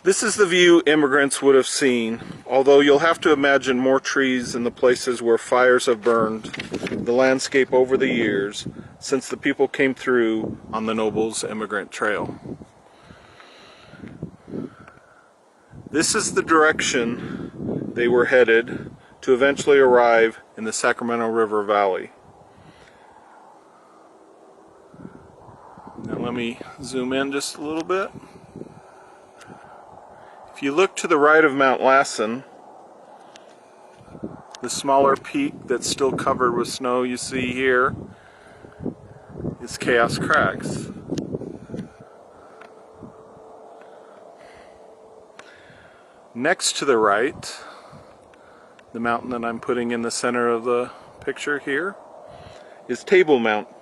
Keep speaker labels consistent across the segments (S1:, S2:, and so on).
S1: This is the view immigrants would have seen, although you'll have to imagine more trees in the places where fires have burned the landscape over the years since the people came through on the Nobles Emigrant Trail. This is the direction they were headed to eventually arrive in the Sacramento River Valley. Now let me zoom in just a little bit. If you look to the right of Mount Lassen, the smaller peak that's still covered with snow you see here is Chaos Crags. Next to the right, the mountain that I'm putting in the center of the picture here, is Table Mountain.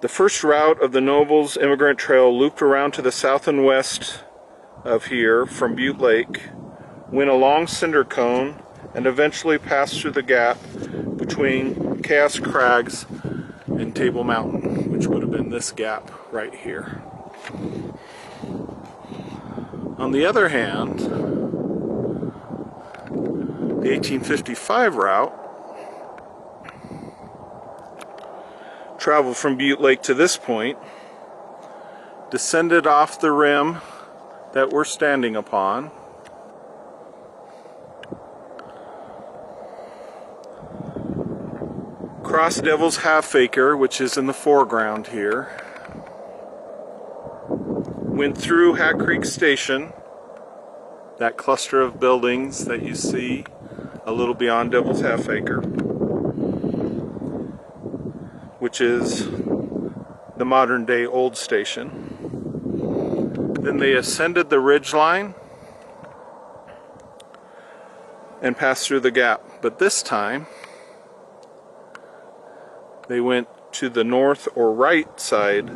S1: The first route of the Nobles Emigrant Trail looped around to the south and west of here from Butte Lake, went along Cinder Cone, and eventually passed through the gap between Chaos Crags and Table Mountain, which would have been this gap right here. On the other hand, the 1855 route traveled from Butte Lake to this point, descended off the rim that we're standing upon, crossed Devil's Half Acre, which is in the foreground here, went through Hat Creek Station, that cluster of buildings that you see a little beyond Devil's Half Acre, which is the modern day old station. Then they ascended the ridge line and passed through the gap, but this time they went to the north or right side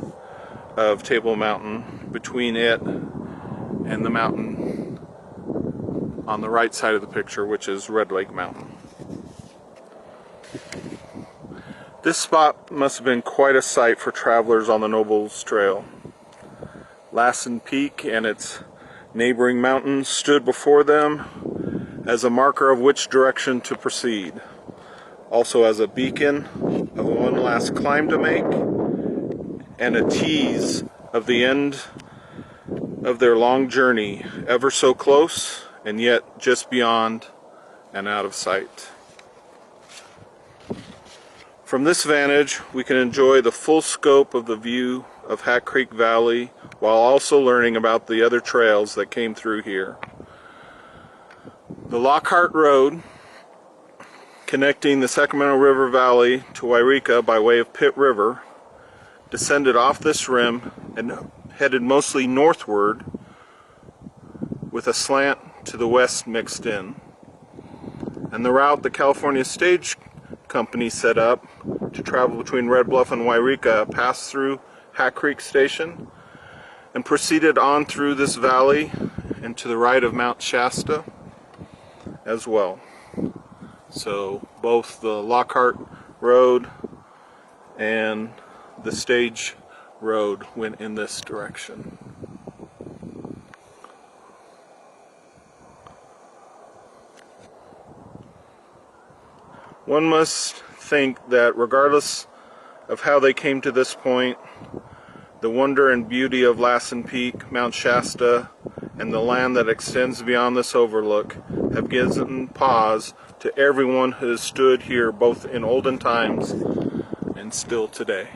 S1: of Table Mountain, between it and the mountain on the right side of the picture, which is Red Lake Mountain. This spot must have been quite a sight for travelers on the Nobles Trail. Lassen Peak and its neighboring mountains stood before them as a marker of which direction to proceed, also as a beacon of one last climb to make and a tease of the end of their long journey, ever so close and yet just beyond and out of sight. From this vantage, we can enjoy the full scope of the view of Hat Creek Valley while also learning about the other trails that came through here. The Lockhart Road, connecting the Sacramento River Valley to Yreka by way of Pitt River, descended off this rim and headed mostly northward with a slant to the west mixed in. And the route the California Stage Company set up to travel between Red Bluff and Yreka passed through Hat Creek Station and proceeded on through this valley and to the right of Mount Shasta as well. So both the Lockhart Road and the Stage Road went in this direction. One must think that regardless of how they came to this point, the wonder and beauty of Lassen Peak, Mount Shasta, and the land that extends beyond this overlook have given pause to everyone who has stood here both in olden times and still today.